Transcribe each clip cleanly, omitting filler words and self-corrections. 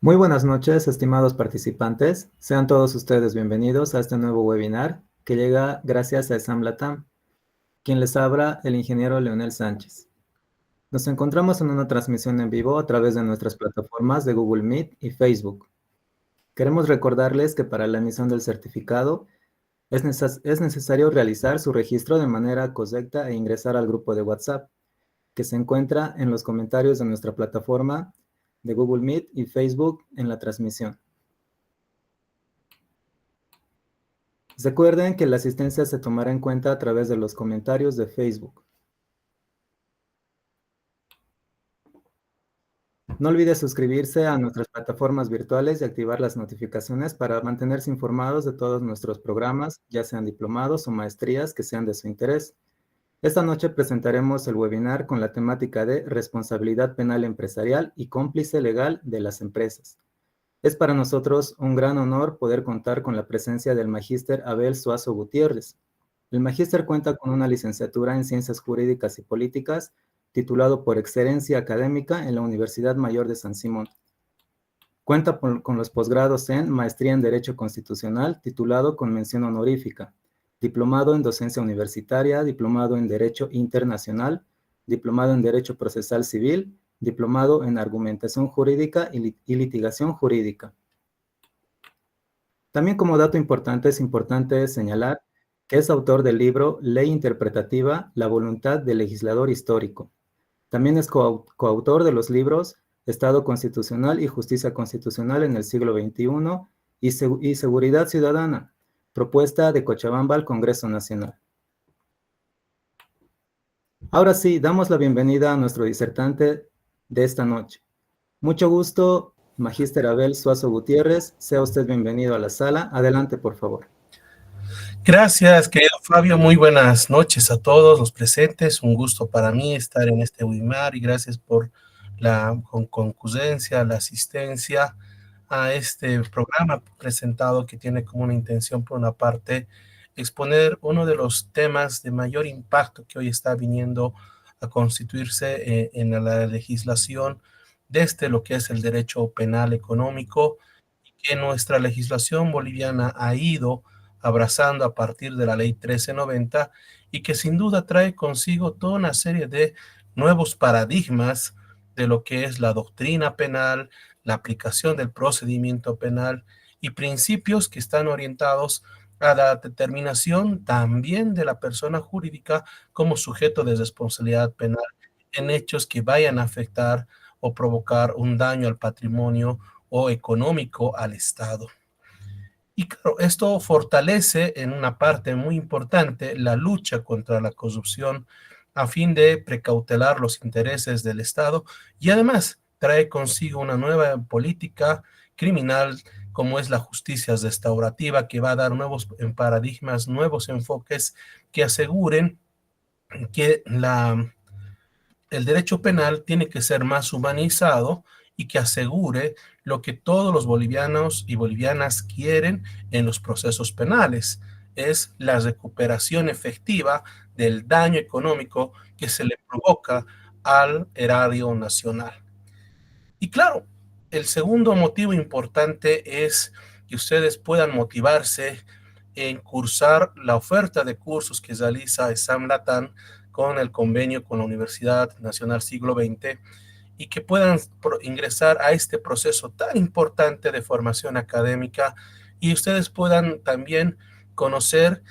Muy buenas noches, estimados participantes. Sean todos ustedes bienvenidos a este nuevo webinar que llega gracias a ESAM Latam, quien les habla el ingeniero Leonel Sánchez. Nos encontramos en una transmisión en vivo a través de nuestras plataformas de Google Meet y Facebook. Queremos recordarles que para la emisión del certificado es necesario realizar su registro de manera correcta e ingresar al grupo de WhatsApp, que se encuentra en los comentarios de nuestra plataforma de Google Meet y Facebook en la transmisión. Recuerden que la asistencia se tomará en cuenta a través de los comentarios de Facebook. No olvide suscribirse a nuestras plataformas virtuales y activar las notificaciones para mantenerse informados de todos nuestros programas, ya sean diplomados o maestrías que sean de su interés. Esta noche presentaremos el webinar con la temática de responsabilidad penal empresarial y cómplice legal de las empresas. Es para nosotros un gran honor poder contar con la presencia del magíster Abel Suazo Gutiérrez. El magíster cuenta con una licenciatura en Ciencias Jurídicas y Políticas, titulado por excelencia académica en la Universidad Mayor de San Simón. Cuenta con los posgrados en Maestría en Derecho Constitucional, titulado con mención honorífica, diplomado en Docencia Universitaria, diplomado en Derecho Internacional, diplomado en Derecho Procesal Civil, diplomado en Argumentación Jurídica y Litigación Jurídica. También como dato importante, es importante señalar que es autor del libro Ley Interpretativa, la voluntad del legislador histórico. También es coautor de los libros Estado Constitucional y Justicia Constitucional en el siglo XXI y Seguridad Ciudadana, propuesta de Cochabamba al Congreso Nacional. Ahora sí, damos la bienvenida a nuestro disertante de esta noche. Mucho gusto, Magíster Abel Suazo Gutiérrez. Sea usted bienvenido a la sala. Adelante, por favor. Gracias, querido Fabio. Muy buenas noches a todos los presentes. Un gusto para mí estar en este webinar y gracias por la concurrencia, la asistencia a este programa presentado que tiene como una intención, por una parte, exponer uno de los temas de mayor impacto que hoy está viniendo a constituirse en la legislación desde lo que es el derecho penal económico, y que nuestra legislación boliviana ha ido abrazando a partir de la ley 1390 y que sin duda trae consigo toda una serie de nuevos paradigmas de lo que es la doctrina penal, la aplicación del procedimiento penal y principios que están orientados a la determinación también de la persona jurídica como sujeto de responsabilidad penal en hechos que vayan a afectar o provocar un daño al patrimonio o económico al Estado. Y claro, esto fortalece en una parte muy importante la lucha contra la corrupción a fin de precautelar los intereses del Estado y además trae consigo una nueva política criminal como es la justicia restaurativa, que va a dar nuevos paradigmas, nuevos enfoques que aseguren que el derecho penal tiene que ser más humanizado y que asegure lo que todos los bolivianos y bolivianas quieren en los procesos penales, es la recuperación efectiva del daño económico que se le provoca al erario nacional. Y claro, el segundo motivo importante es que ustedes puedan motivarse en cursar la oferta de cursos que realiza ESAM Latam con el convenio con la Universidad Nacional Siglo XX y que puedan ingresar a este proceso tan importante de formación académica y ustedes puedan también conocer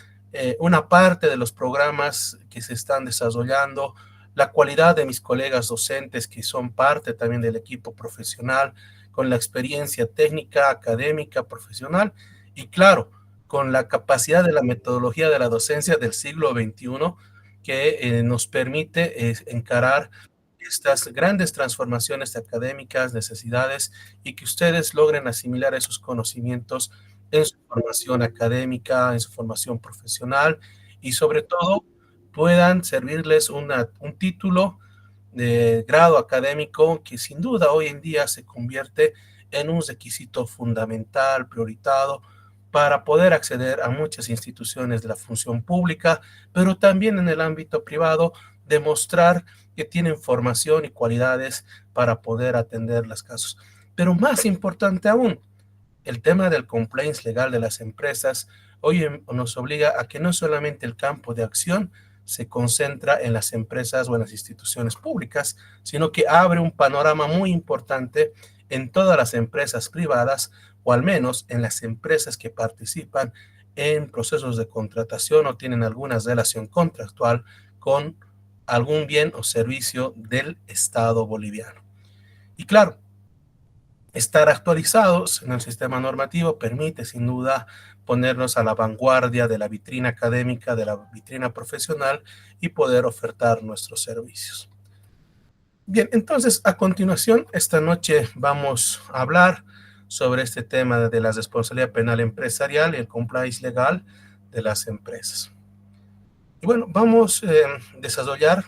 una parte de los programas que se están desarrollando, la cualidad de mis colegas docentes que son parte también del equipo profesional, con la experiencia técnica, académica, profesional y claro, con la capacidad de la metodología de la docencia del siglo XXI que nos permite encarar estas grandes transformaciones académicas, necesidades, y que ustedes logren asimilar esos conocimientos en su formación académica, en su formación profesional, y sobre todo puedan servirles un título de grado académico que sin duda hoy en día se convierte en un requisito fundamental, prioritado, para poder acceder a muchas instituciones de la función pública, pero también en el ámbito privado, demostrar que tienen formación y cualidades para poder atender los casos. Pero más importante aún, el tema del compliance legal de las empresas hoy nos obliga a que no solamente el campo de acción se concentra en las empresas o en las instituciones públicas, sino que abre un panorama muy importante en todas las empresas privadas, o al menos en las empresas que participan en procesos de contratación o tienen alguna relación contractual con algún bien o servicio del Estado boliviano. Y claro, estar actualizados en el sistema normativo permite sin duda ponernos a la vanguardia de la vitrina académica, de la vitrina profesional y poder ofertar nuestros servicios. Bien, entonces a continuación, esta noche vamos a hablar sobre este tema de la responsabilidad penal empresarial y el compliance legal de las empresas. Y bueno, vamos a desarrollar,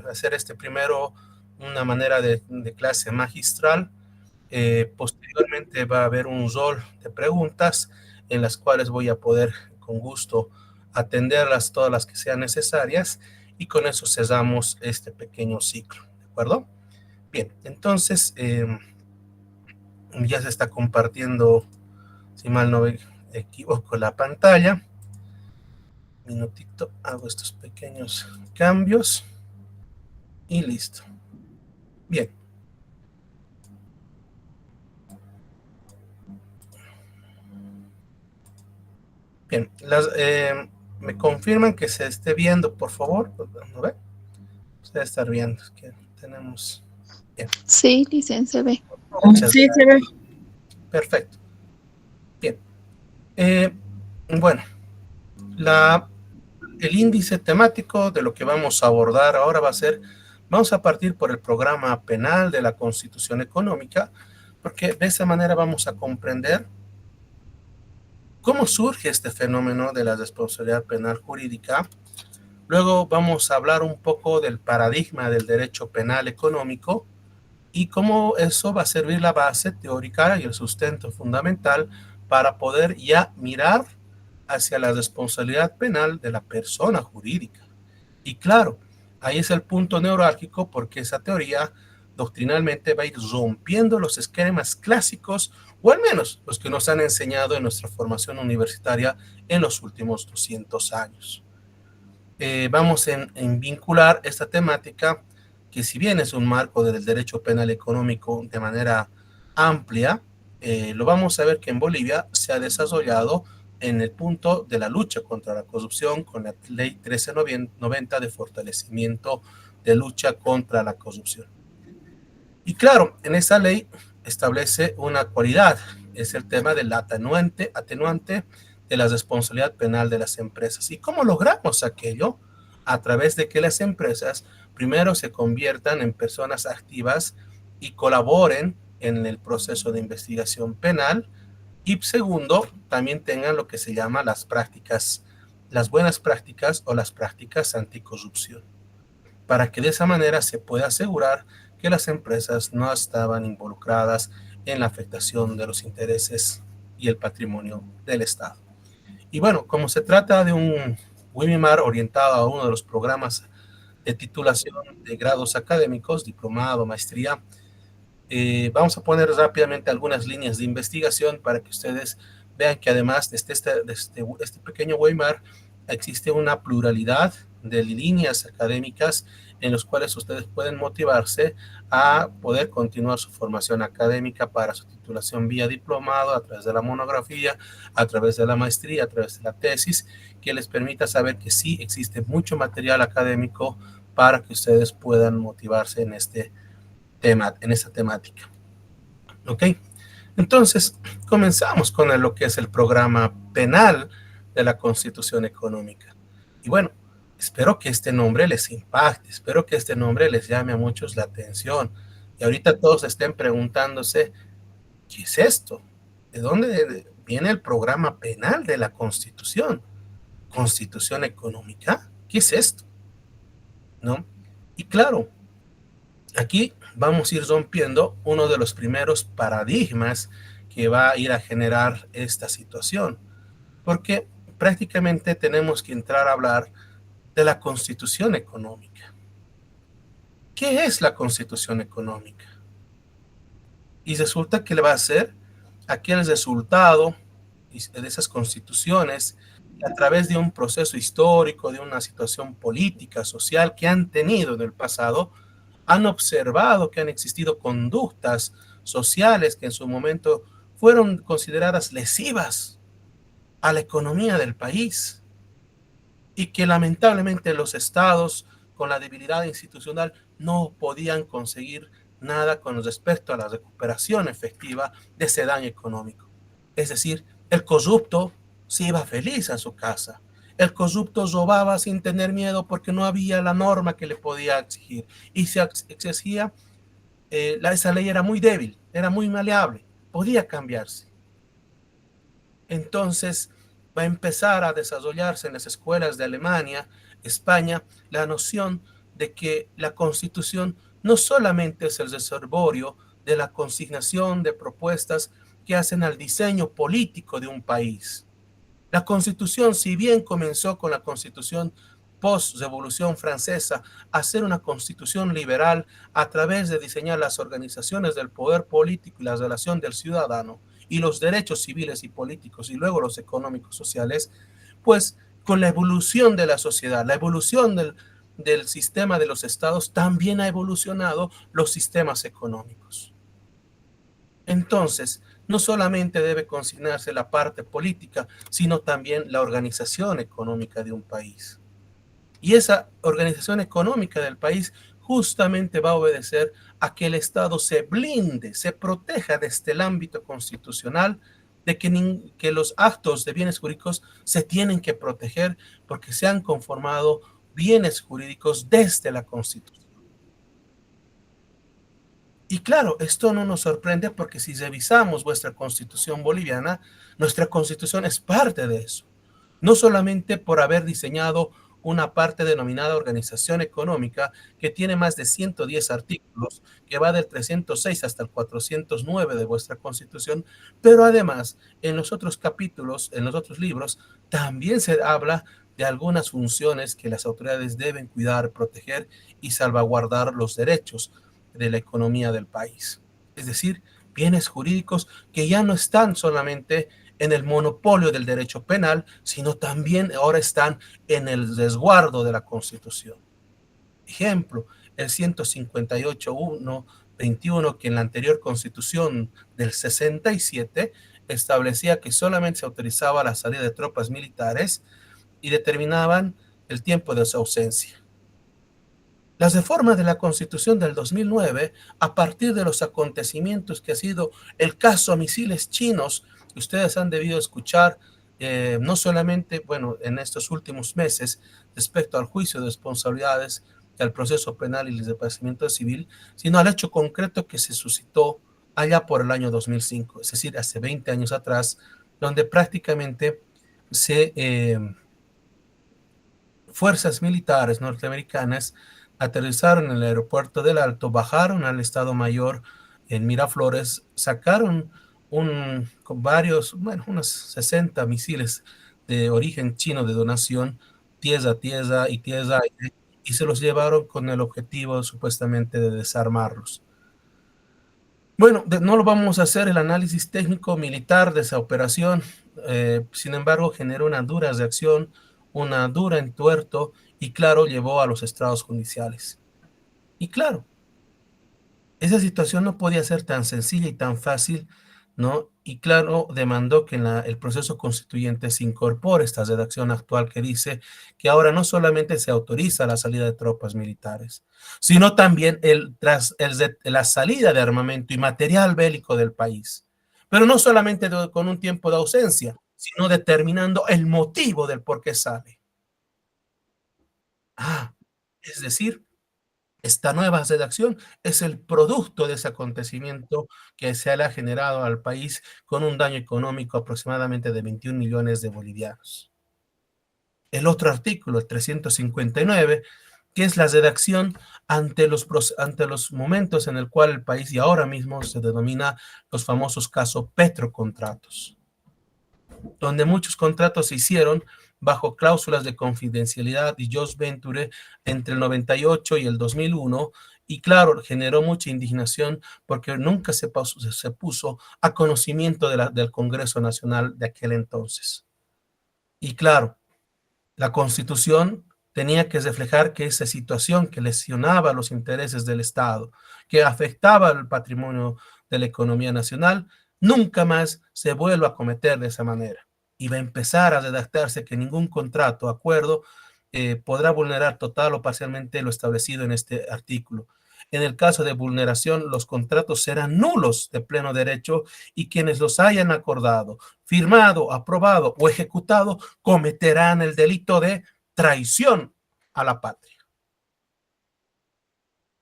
hacer este primero una manera de clase magistral. Posteriormente va a haber un rol de preguntas en las cuales voy a poder con gusto atenderlas todas las que sean necesarias y con eso cerramos este pequeño ciclo, ¿de acuerdo? Bien, entonces ya se está compartiendo, si mal no me equivoco, la pantalla. Minutito, hago estos pequeños cambios y listo. Bien. Bien, me confirman que se esté viendo, por favor. ¿No ve? Se debe estar viendo. Es que tenemos. Bien. Sí, licencia, se ve. Sí, se ve. Perfecto. Bien. Bueno, el índice temático de lo que vamos a abordar ahora va a ser, vamos a partir por el programa penal de la Constitución Económica, porque de esa manera vamos a comprender cómo surge este fenómeno de la responsabilidad penal jurídica. Luego vamos a hablar un poco del paradigma del derecho penal económico y cómo eso va a servir la base teórica y el sustento fundamental para poder ya mirar hacia la responsabilidad penal de la persona jurídica. Y claro, ahí es el punto neurálgico porque esa teoría doctrinalmente va a ir rompiendo los esquemas clásicos, o al menos los que nos han enseñado en nuestra formación universitaria en los últimos 200 años. Vamos en vincular esta temática, que si bien es un marco del derecho penal económico de manera amplia, lo vamos a ver que en Bolivia se ha desarrollado en el punto de la lucha contra la corrupción con la ley 1390 de fortalecimiento de lucha contra la corrupción. Y claro, en esa ley establece una cualidad, es el tema del atenuante de la responsabilidad penal de las empresas. ¿Y cómo logramos aquello? A través de que las empresas primero se conviertan en personas activas y colaboren en el proceso de investigación penal, y segundo, también tengan lo que se llama las buenas prácticas o las prácticas anticorrupción, para que de esa manera se pueda asegurar que las empresas no estaban involucradas en la afectación de los intereses y el patrimonio del Estado. Y bueno, como se trata de un webinar orientado a uno de los programas de titulación de grados académicos, diplomado, maestría, vamos a poner rápidamente algunas líneas de investigación para que ustedes vean que además de este pequeño webinar existe una pluralidad de líneas académicas en los cuales ustedes pueden motivarse a poder continuar su formación académica para su titulación vía diplomado, a través de la monografía, a través de la maestría, a través de la tesis, que les permita saber que sí existe mucho material académico para que ustedes puedan motivarse en esta temática. ¿Ok? Entonces, comenzamos con lo que es el programa penal de la Constitución Económica. Y bueno, espero que este nombre les impacte, espero que este nombre les llame a muchos la atención. Y ahorita todos estén preguntándose, ¿qué es esto? ¿De dónde viene el programa penal de la Constitución? ¿Constitución Económica? ¿Qué es esto? ¿No? Y claro, aquí vamos a ir rompiendo uno de los primeros paradigmas que va a ir a generar esta situación, porque prácticamente tenemos que entrar a hablar de la Constitución Económica. ¿Qué es la Constitución Económica? Y resulta que le va a hacer aquel resultado de esas constituciones a través de un proceso histórico, de una situación política, social que han tenido en el pasado, han observado que han existido conductas sociales que en su momento fueron consideradas lesivas a la economía del país y que lamentablemente los estados con la debilidad institucional no podían conseguir nada con respecto a la recuperación efectiva de ese daño económico. Es decir, el corrupto se iba feliz a su casa. El corrupto robaba sin tener miedo porque no había la norma que le podía exigir. Y se exigía, esa ley era muy débil, era muy maleable, podía cambiarse. Entonces va a empezar a desarrollarse en las escuelas de Alemania, España, la noción de que la Constitución no solamente es el reservorio de la consignación de propuestas que hacen al diseño político de un país. La Constitución, si bien comenzó con la Constitución post-Revolución Francesa a ser una constitución liberal a través de diseñar las organizaciones del poder político y la relación del ciudadano y los derechos civiles y políticos y luego los económicos sociales, pues con la evolución de la sociedad, la evolución del sistema de los estados, también ha evolucionado los sistemas económicos. Entonces, no solamente debe consignarse la parte política, sino también la organización económica de un país. Y esa organización económica del país justamente va a obedecer a que el Estado se blinde, se proteja desde el ámbito constitucional, de que los actos de bienes jurídicos se tienen que proteger porque se han conformado bienes jurídicos desde la Constitución. Y claro, esto no nos sorprende porque si revisamos vuestra constitución boliviana, nuestra constitución es parte de eso. No solamente por haber diseñado una parte denominada organización económica que tiene más de 110 artículos, que va del 306 hasta el 409 de vuestra constitución, pero además en los otros capítulos, en los otros libros, también se habla de algunas funciones que las autoridades deben cuidar, proteger y salvaguardar los derechos de la economía del país. Es decir, bienes jurídicos que ya no están solamente en el monopolio del derecho penal, sino también ahora están en el resguardo de la Constitución. Ejemplo, el 158.1.21, que en la anterior Constitución del 67 establecía que solamente se autorizaba la salida de tropas militares y determinaban el tiempo de su ausencia. Las reformas de la Constitución del 2009, a partir de los acontecimientos que ha sido el caso misiles chinos, que ustedes han debido escuchar, no solamente, bueno, en estos últimos meses, respecto al juicio de responsabilidades, al proceso penal y el desaparecimiento civil, sino al hecho concreto que se suscitó allá por el año 2005, es decir, hace 20 años atrás, donde prácticamente fuerzas militares norteamericanas aterrizaron en el aeropuerto del Alto, bajaron al Estado Mayor en Miraflores, sacaron unos 60 misiles de origen chino de donación, tierra y tierra-aire, y se los llevaron con el objetivo supuestamente de desarmarlos. Bueno, no lo vamos a hacer el análisis técnico militar de esa operación, sin embargo generó una dura reacción, una dura entuerto y claro, llevó a los estrados judiciales. Y claro, esa situación no podía ser tan sencilla y tan fácil, ¿no? Y claro, demandó que en el proceso constituyente se incorpore esta redacción actual que dice que ahora no solamente se autoriza la salida de tropas militares, sino también la salida de armamento y material bélico del país. Pero no solamente con un tiempo de ausencia, sino determinando el motivo del por qué sale. Es decir, esta nueva redacción es el producto de ese acontecimiento que se le ha generado al país con un daño económico aproximadamente de 21 millones de bolivianos. El otro artículo, el 359, que es la redacción ante los momentos en el cual el país y ahora mismo se denomina los famosos casos petrocontratos, donde muchos contratos se hicieron bajo cláusulas de confidencialidad y joint venture entre el 98 y el 2001, y claro, generó mucha indignación porque nunca se puso a conocimiento del Congreso Nacional de aquel entonces. Y claro, la Constitución tenía que reflejar que esa situación que lesionaba los intereses del Estado, que afectaba el patrimonio de la economía nacional, nunca más se vuelva a cometer de esa manera. Y va a empezar a redactarse que ningún contrato, acuerdo, podrá vulnerar total o parcialmente lo establecido en este artículo. En el caso de vulneración, los contratos serán nulos de pleno derecho y quienes los hayan acordado, firmado, aprobado o ejecutado cometerán el delito de traición a la patria.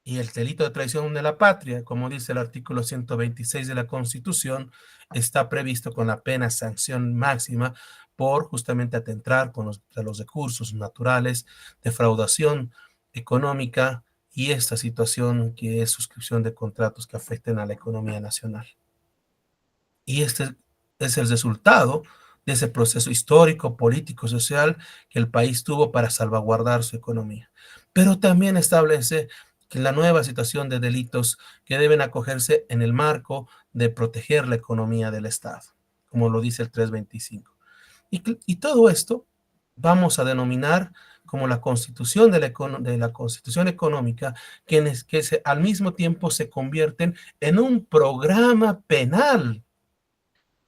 Y el delito de traición de la patria, como dice el artículo 126 de la Constitución, está previsto con la pena sanción máxima por justamente atentar contra los recursos naturales, defraudación económica y esta situación que es suscripción de contratos que afecten a la economía nacional. Y este es el resultado de ese proceso histórico, político, social que el país tuvo para salvaguardar su economía. Pero también establece que la nueva situación de delitos que deben acogerse en el marco de proteger la economía del Estado, como lo dice el 325. Y todo esto vamos a denominar como la constitución de la constitución económica, que al mismo tiempo se convierten en un programa penal.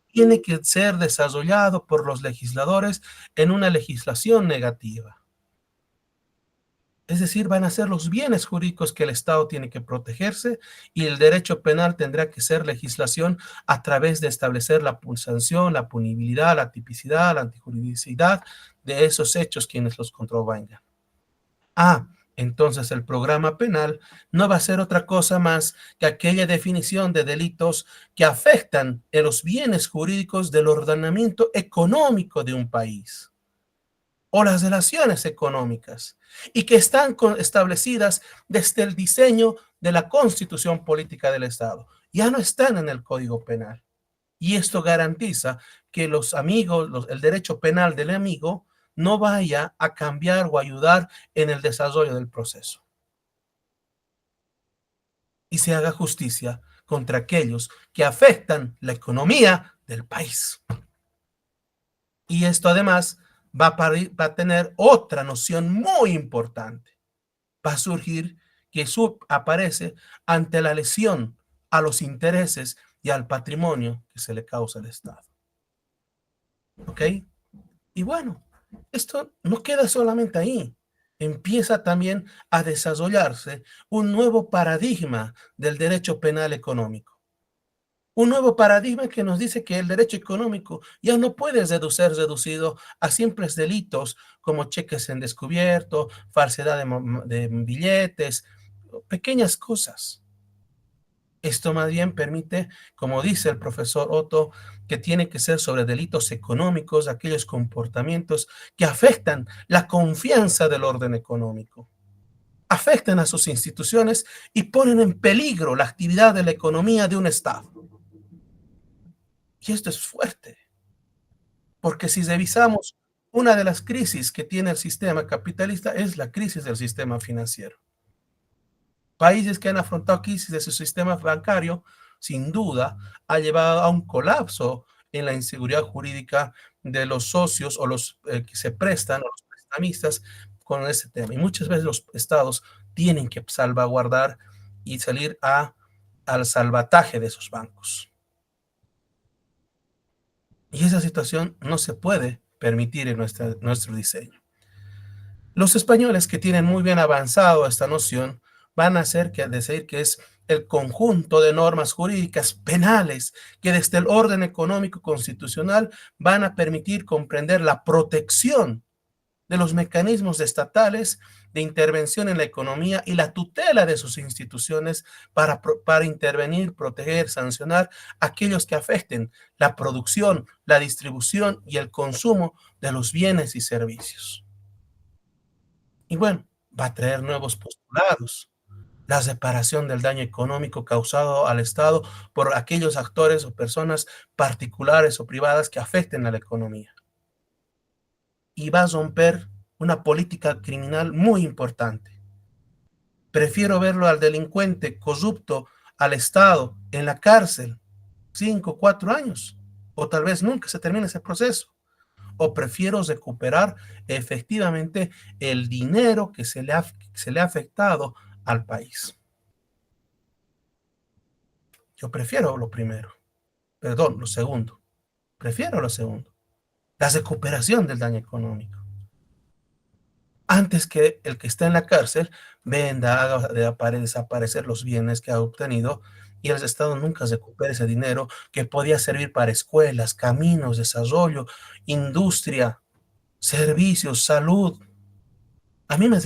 Tiene que ser desarrollado por los legisladores en una legislación negativa. Es decir, van a ser los bienes jurídicos que el Estado tiene que protegerse y el derecho penal tendrá que ser legislación a través de establecer la sanción, la punibilidad, la tipicidad, la antijuridicidad de esos hechos quienes los contravengan. Entonces el programa penal no va a ser otra cosa más que aquella definición de delitos que afectan en los bienes jurídicos del ordenamiento económico de un país o las relaciones económicas y que están establecidas desde el diseño de la Constitución Política del Estado. Ya no están en el Código Penal. Y esto garantiza que los amigos, el derecho penal del amigo no vaya a cambiar o ayudar en el desarrollo del proceso. Y se haga justicia contra aquellos que afectan la economía del país. Y esto además va a tener otra noción muy importante. Va a surgir que aparece ante la lesión a los intereses y al patrimonio que se le causa al Estado. ¿Ok? Y bueno, esto no queda solamente ahí. Empieza también a desarrollarse un nuevo paradigma del derecho penal económico. Un nuevo paradigma que nos dice que el derecho económico ya no puede ser reducido a simples delitos como cheques en descubierto, falsedad de billetes, pequeñas cosas. Esto más bien permite, como dice el profesor Otto, que tiene que ser sobre delitos económicos, aquellos comportamientos que afectan la confianza del orden económico, afectan a sus instituciones y ponen en peligro la actividad de la economía de un Estado. Y esto es fuerte, porque si revisamos una de las crisis que tiene el sistema capitalista es la crisis del sistema financiero. Países que han afrontado crisis de su sistema bancario, sin duda, ha llevado a un colapso en la inseguridad jurídica de los socios o los que se prestan, o los prestamistas con ese tema. Y muchas veces los estados tienen que salvaguardar y salir al salvataje de esos bancos. Y esa situación no se puede permitir en nuestro diseño. Los españoles, que tienen muy bien avanzado esta noción, van a decir que es el conjunto de normas jurídicas penales que desde el orden económico constitucional van a permitir comprender la protección de los mecanismos estatales de intervención en la economía y la tutela de sus instituciones para intervenir, proteger, sancionar a aquellos que afecten la producción, la distribución y el consumo de los bienes y servicios. Y bueno, va a traer nuevos postulados. La reparación del daño económico causado al Estado por aquellos actores o personas particulares o privadas que afecten a la economía. y va a romper una política criminal muy importante. Prefiero verlo al delincuente corrupto, al Estado, en la cárcel, 5, 4 años, o tal vez nunca se termine ese proceso. O prefiero recuperar efectivamente el dinero que se le ha afectado al país. Yo prefiero lo primero, perdón, lo segundo. Prefiero lo segundo, la recuperación del daño económico. Antes que el que está en la cárcel venda, haga desaparecer los bienes que ha obtenido y el Estado nunca recupere ese dinero que podía servir para escuelas, caminos, desarrollo, industria, servicios, salud. A mí me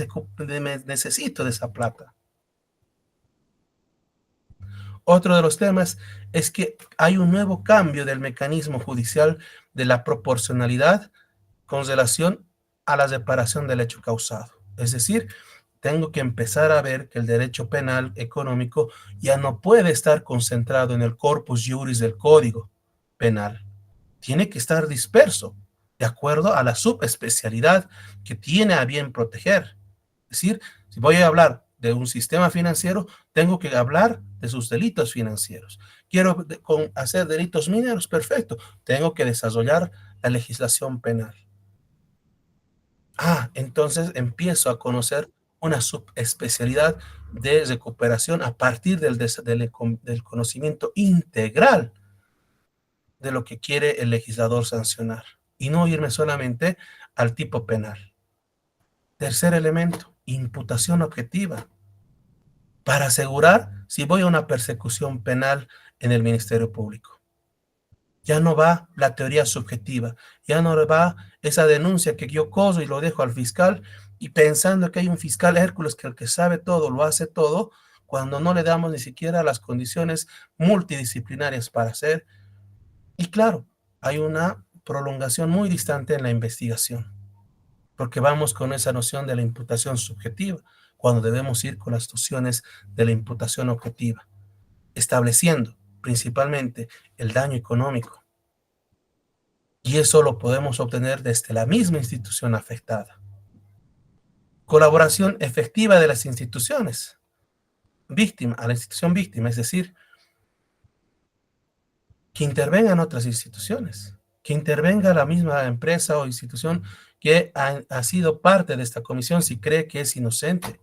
necesito de esa plata. Otro de los temas es que hay un nuevo cambio del mecanismo judicial de la proporcionalidad con relación a la reparación del hecho causado. Es decir, tengo que empezar a ver que el derecho penal económico ya no puede estar concentrado en el corpus juris del Código Penal. Tiene que estar disperso de acuerdo a la subespecialidad que tiene a bien proteger. Es decir, si voy a hablar de un sistema financiero, tengo que hablar de sus delitos financieros. Quiero hacer delitos mineros, perfecto. Tengo que desarrollar la legislación penal. Entonces empiezo a conocer una subespecialidad de recuperación a partir del conocimiento integral de lo que quiere el legislador sancionar y no irme solamente al tipo penal. Tercer elemento, imputación objetiva, para asegurar si voy a una persecución penal en el Ministerio Público. Ya no va la teoría subjetiva, ya no va esa denuncia que yo coso y lo dejo al fiscal y pensando que hay un fiscal Hércules que el que sabe todo lo hace todo, cuando no le damos ni siquiera las condiciones multidisciplinarias para hacer. Y claro, hay una prolongación muy distante en la investigación, porque vamos con esa noción de la imputación subjetiva, cuando debemos ir con las nociones de la imputación objetiva, estableciendo principalmente el daño económico. Y eso lo podemos obtener desde la misma institución afectada. Colaboración efectiva de las instituciones a la institución víctima, es decir, que intervengan otras instituciones, que intervenga la misma empresa o institución que ha sido parte de esta comisión si cree que es inocente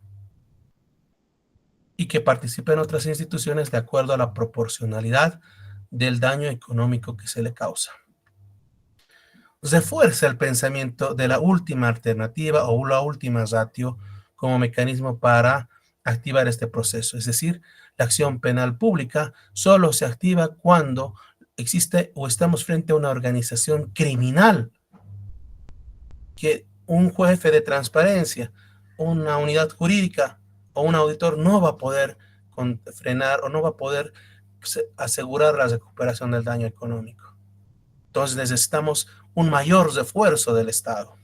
y que participe en otras instituciones de acuerdo a la proporcionalidad del daño económico que se le causa. Refuerza el pensamiento de la última alternativa o la última ratio como mecanismo para activar este proceso. Es decir, la acción penal pública solo se activa cuando existe o estamos frente a una organización criminal que un jefe de transparencia, una unidad jurídica o un auditor no va a poder frenar o no va a poder asegurar la recuperación del daño económico. Entonces necesitamos un mayor refuerzo del Estado.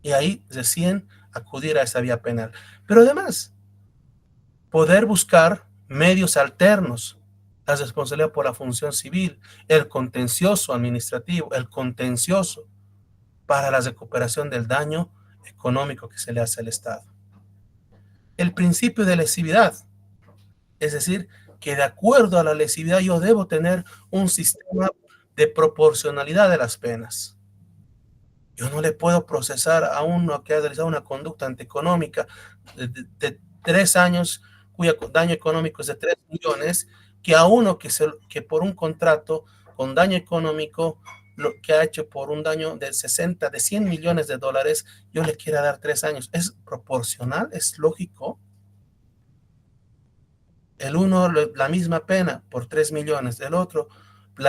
Y ahí recién acudir a esa vía penal. Pero además, poder buscar medios alternos, la responsabilidad por la función civil, el contencioso administrativo, el contencioso para la recuperación del daño económico que se le hace al Estado. El principio de lesividad, es decir, que de acuerdo a la lesividad yo debo tener un sistema de proporcionalidad de las penas. Yo no le puedo procesar a uno que ha realizado una conducta antieconómica de 3 años, cuyo daño económico es de 3 millones, que a uno que por un contrato con daño económico, lo que ha hecho por un daño de 100 millones de dólares, yo le quiera dar 3 años. ¿Es proporcional? ¿Es lógico? El uno la misma pena por 3 millones, el otro por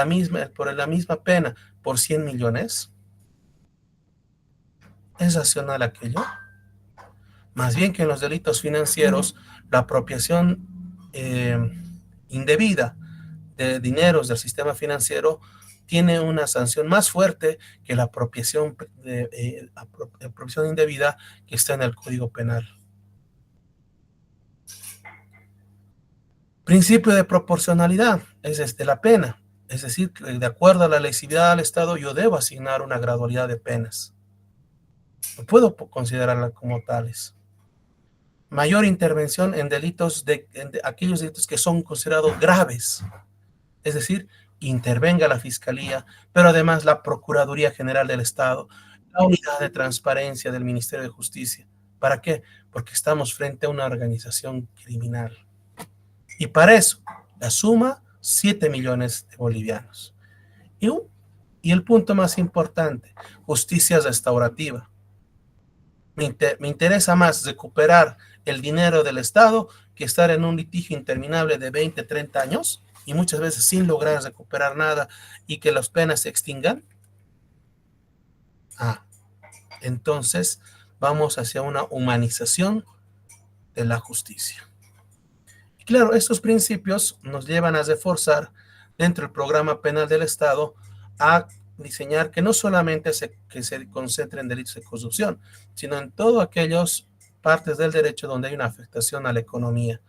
la misma pena por 100 millones. ¿Es racional aquello? Más bien que en los delitos financieros, la apropiación indebida de dineros del sistema financiero tiene una sanción más fuerte que la apropiación indebida que está en el Código Penal. Principio de proporcionalidad es la pena. Es decir, que de acuerdo a la lesividad del Estado, yo debo asignar una gradualidad de penas. No puedo considerarla como tales. Mayor intervención en delitos, en aquellos delitos que son considerados graves. Es decir, intervenga la Fiscalía, pero además la Procuraduría General del Estado, la Unidad de Transparencia del Ministerio de Justicia. ¿Para qué? Porque estamos frente a una organización criminal. Y para eso, la suma, 7 millones de bolivianos. Y el punto más importante, justicia restaurativa. Me interesa más recuperar el dinero del Estado que estar en un litigio interminable de 20, 30 años y muchas veces sin lograr recuperar nada y que las penas se extingan. Entonces vamos hacia una humanización de la justicia. Y claro, estos principios nos llevan a reforzar dentro del programa penal del Estado a diseñar que no solamente que se concentre en delitos de corrupción, sino en todas aquellas partes del derecho donde hay una afectación a la economía,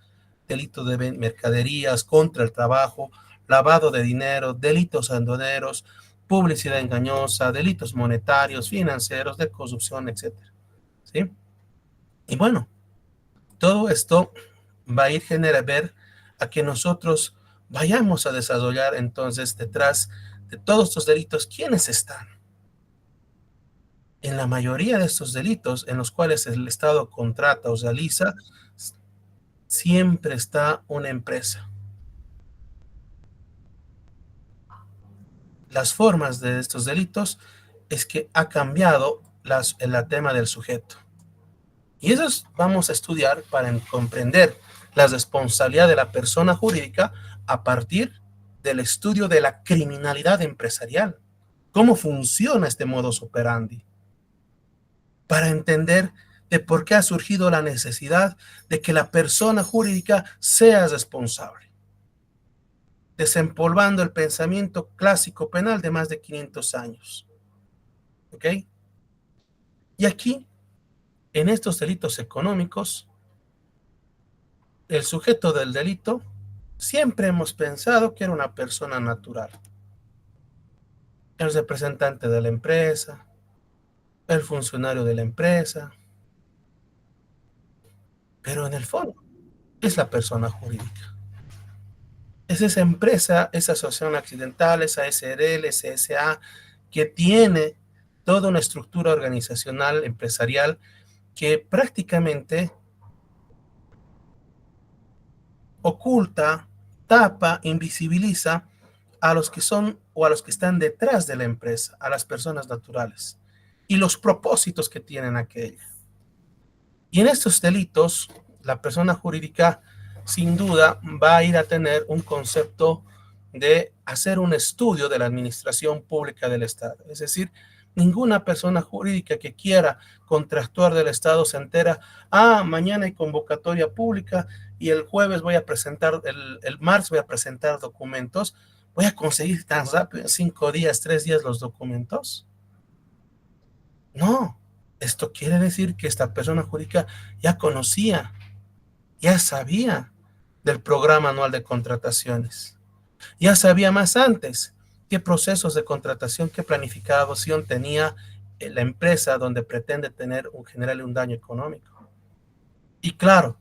delitos de mercaderías, contra el trabajo, lavado de dinero, delitos aduaneros, publicidad engañosa, delitos monetarios, financieros, de corrupción, etcétera. ¿Sí? Y bueno, todo esto va a ir ver a que nosotros vayamos a desarrollar entonces detrás de todos estos delitos, ¿quiénes están? En la mayoría de estos delitos en los cuales el Estado contrata o realiza, siempre está una empresa. Las formas de estos delitos es que ha cambiado el tema del sujeto. Y eso vamos a estudiar para comprender la responsabilidad de la persona jurídica a partir del estudio de la criminalidad empresarial. ¿Cómo funciona este modus operandi? Para entender de por qué ha surgido la necesidad de que la persona jurídica sea responsable, desempolvando el pensamiento clásico penal de más de 500 años. ¿Ok? Y aquí, en estos delitos económicos, el sujeto del delito siempre hemos pensado que era una persona natural. El representante de la empresa, el funcionario de la empresa, pero en el fondo es la persona jurídica. Es esa empresa, esa asociación accidental, esa SRL, SSA, que tiene toda una estructura organizacional, empresarial, que prácticamente oculta, tapa, invisibiliza a los que son o a los que están detrás de la empresa, a las personas naturales y los propósitos que tienen aquella. Y en estos delitos, la persona jurídica sin duda va a ir a tener un concepto de hacer un estudio de la administración pública del Estado. Es decir, ninguna persona jurídica que quiera contractuar del Estado se entera, mañana hay convocatoria pública y el jueves voy a presentar, el martes voy a presentar documentos, voy a conseguir tan rápido, en 5 días, 3 días los documentos. No, esto quiere decir que esta persona jurídica ya conocía, ya sabía del programa anual de contrataciones, ya sabía más antes qué procesos de contratación, qué planificación tenía la empresa donde pretende generarle un daño económico. Y claro,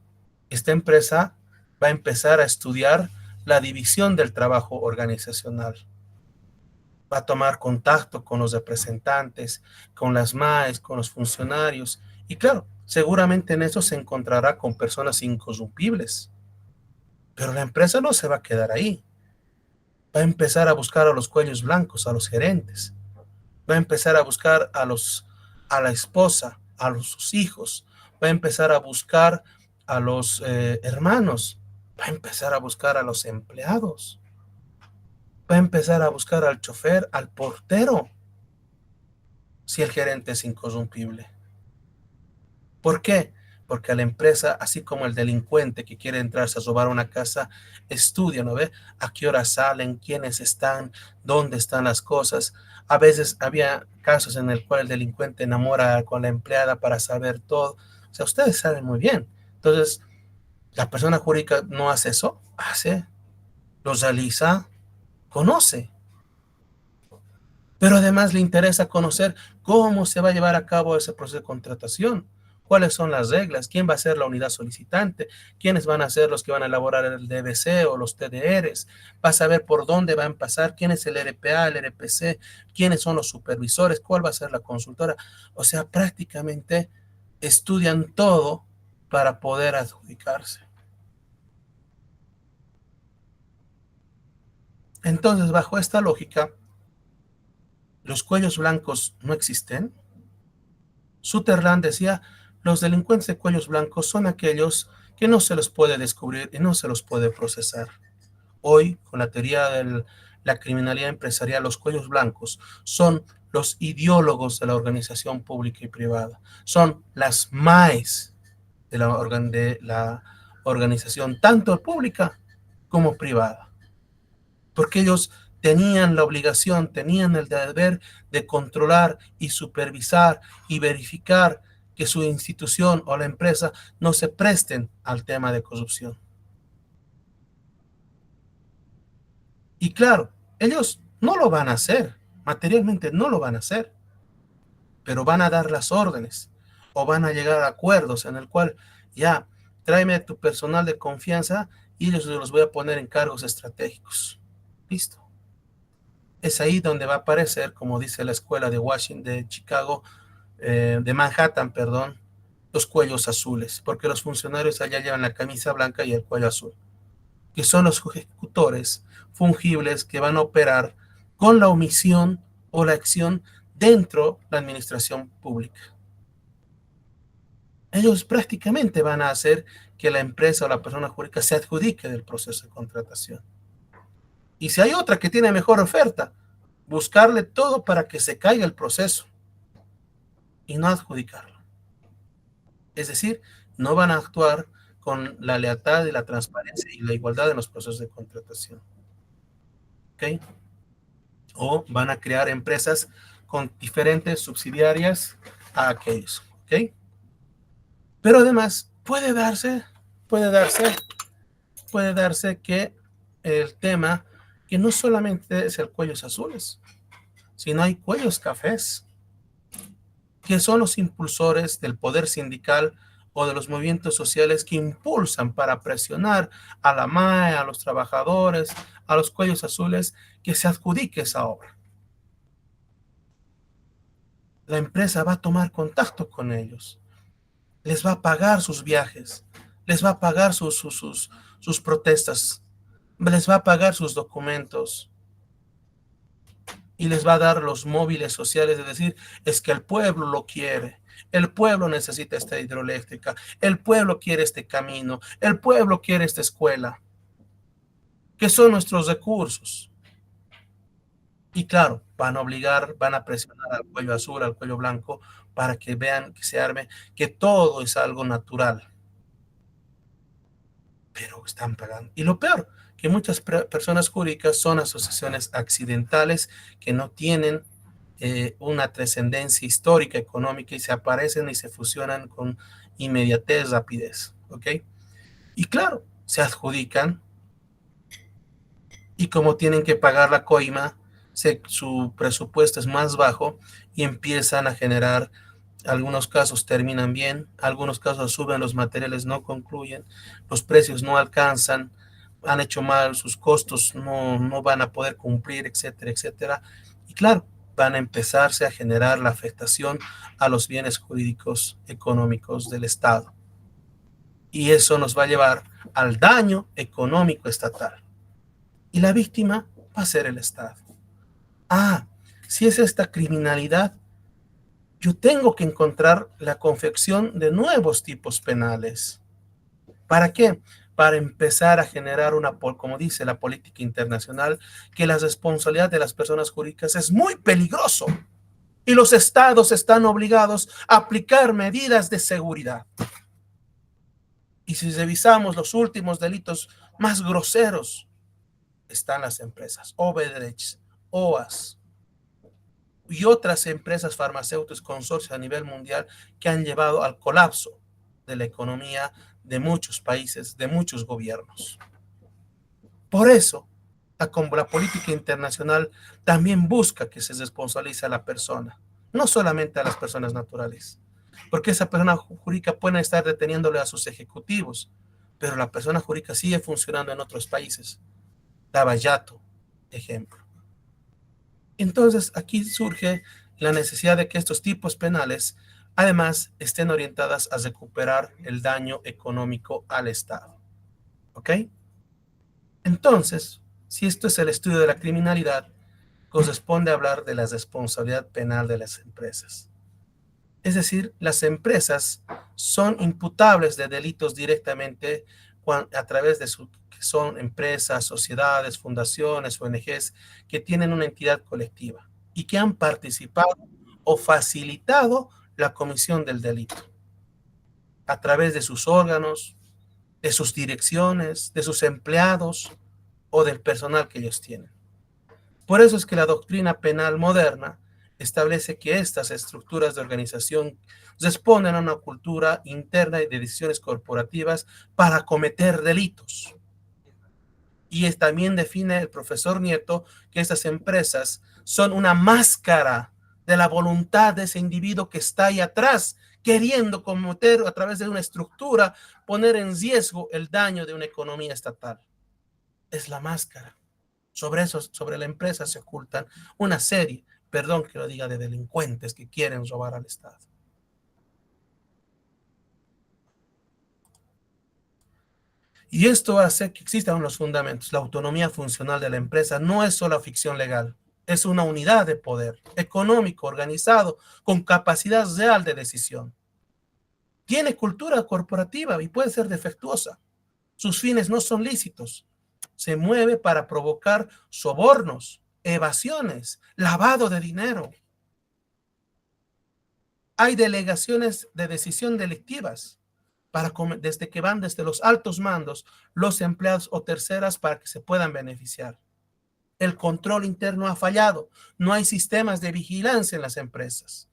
esta empresa va a empezar a estudiar la división del trabajo organizacional. Va a tomar contacto con los representantes, con las MAES, con los funcionarios. Y claro, seguramente en eso se encontrará con personas incorruptibles. Pero la empresa no se va a quedar ahí. Va a empezar a buscar a los cuellos blancos, a los gerentes. Va a empezar a buscar a la esposa, a sus hijos. Va a empezar a buscar a los hermanos. Va a empezar a buscar a los empleados. Va a empezar a buscar al chofer, al portero, si el gerente es incorruptible. ¿Por qué? Porque a la empresa, así como el delincuente que quiere entrarse a robar una casa, estudia, ¿no ve? A qué hora salen, quiénes están, dónde están las cosas. A veces había casos en el cual el delincuente enamora con la empleada para saber todo. O sea, ustedes saben muy bien. Entonces, la persona jurídica no hace eso, los realiza, conoce pero además le interesa conocer cómo se va a llevar a cabo ese proceso de contratación, cuáles son las reglas, quién va a ser la unidad solicitante, quiénes van a ser los que van a elaborar el DBC o los TDRs, va a saber por dónde van a pasar, quién es el RPA, el RPC, quiénes son los supervisores, cuál va a ser la consultora. O sea, prácticamente estudian todo para poder adjudicarse. Entonces, bajo esta lógica, los cuellos blancos no existen. Sutherland decía, los delincuentes de cuellos blancos son aquellos que no se los puede descubrir y no se los puede procesar. Hoy, con la teoría de la criminalidad empresarial, los cuellos blancos son los ideólogos de la organización pública y privada, son las MAES de la organización tanto pública como privada, porque ellos tenían la obligación, tenían el deber de controlar y supervisar y verificar que su institución o la empresa no se presten al tema de corrupción. Y claro, ellos no lo van a hacer, materialmente no lo van a hacer, pero van a dar las órdenes o van a llegar a acuerdos en el cual ya, tráeme tu personal de confianza y ellos los voy a poner en cargos estratégicos. Listo. Es ahí donde va a aparecer, como dice la escuela de Washington, de Chicago, de Manhattan, perdón, los cuellos azules, porque los funcionarios allá llevan la camisa blanca y el cuello azul, que son los ejecutores fungibles que van a operar con la omisión o la acción dentro de la administración pública. Ellos prácticamente van a hacer que la empresa o la persona jurídica se adjudique del proceso de contratación. Y si hay otra que tiene mejor oferta, buscarle todo para que se caiga el proceso y no adjudicarlo. Es decir, no van a actuar con la lealtad y la transparencia y la igualdad en los procesos de contratación. ¿Ok? O van a crear empresas con diferentes subsidiarias a aquellos. ¿Ok? Pero además puede darse que el tema que no solamente es el cuellos azules, sino hay cuellos cafés, que son los impulsores del poder sindical o de los movimientos sociales que impulsan para presionar a la MAE, a los trabajadores, a los cuellos azules, que se adjudique esa obra. La empresa va a tomar contacto con ellos, les va a pagar sus viajes, les va a pagar sus protestas, les va a pagar sus documentos y les va a dar los móviles sociales de decir, es que el pueblo lo quiere, el pueblo necesita esta hidroeléctrica, el pueblo quiere este camino, el pueblo quiere esta escuela, que son nuestros recursos. Y claro, van a presionar al cuello azul, al cuello blanco, para que vean que se arme, que todo es algo natural. Pero están pagando. Y lo peor, que muchas personas jurídicas son asociaciones accidentales que no tienen una trascendencia histórica, económica, y se aparecen y se fusionan con inmediatez, rapidez. ¿Ok? Y claro, se adjudican y como tienen que pagar la coima, su presupuesto es más bajo y empiezan a generar, algunos casos terminan bien, algunos casos suben los materiales, no concluyen, los precios no alcanzan, han hecho mal, sus costos no van a poder cumplir, etcétera, etcétera. Y claro, van a empezarse a generar la afectación a los bienes jurídicos económicos del Estado. Y eso nos va a llevar al daño económico estatal. Y la víctima va a ser el Estado. Si es esta criminalidad, yo tengo que encontrar la confección de nuevos tipos penales. ¿Para qué? Para empezar a generar como dice la política internacional, que la responsabilidad de las personas jurídicas es muy peligroso y los estados están obligados a aplicar medidas de seguridad. Y si revisamos los últimos delitos más groseros, están las empresas, Obedrecht, OAS y otras empresas farmacéuticas, consorcios a nivel mundial que han llevado al colapso de la economía de muchos países, de muchos gobiernos. Por eso la política internacional también busca que se responsabilice a la persona, no solamente a las personas naturales, porque esa persona jurídica puede estar deteniéndole a sus ejecutivos, pero la persona jurídica sigue funcionando en otros países. Lavallato, ejemplo. Entonces, aquí surge la necesidad de que estos tipos penales, además, estén orientadas a recuperar el daño económico al Estado. ¿Ok? Entonces, si esto es el estudio de la criminalidad, corresponde hablar de la responsabilidad penal de las empresas. Es decir, las empresas son imputables de delitos directamente a través de que son empresas, sociedades, fundaciones, ONGs que tienen una entidad colectiva y que han participado o facilitado la comisión del delito a través de sus órganos, de sus direcciones, de sus empleados o del personal que ellos tienen. Por eso es que la doctrina penal moderna establece que estas estructuras de organización responden a una cultura interna y de decisiones corporativas para cometer delitos. Y también define el profesor Nieto que estas empresas son una máscara de la voluntad de ese individuo que está ahí atrás, queriendo cometer a través de una estructura, poner en riesgo el daño de una economía estatal. Es la máscara. Sobre la empresa se ocultan una serie, perdón que lo diga, de delincuentes que quieren robar al Estado. Y esto hace que existan los fundamentos. La autonomía funcional de la empresa no es solo ficción legal, es una unidad de poder económico, organizado, con capacidad real de decisión. Tiene cultura corporativa y puede ser defectuosa. Sus fines no son lícitos. Se mueve para provocar sobornos, evasiones, lavado de dinero. Hay delegaciones de decisión delictivas desde que van desde los altos mandos, los empleados o terceras para que se puedan beneficiar. El control interno ha fallado. No hay sistemas de vigilancia en las empresas.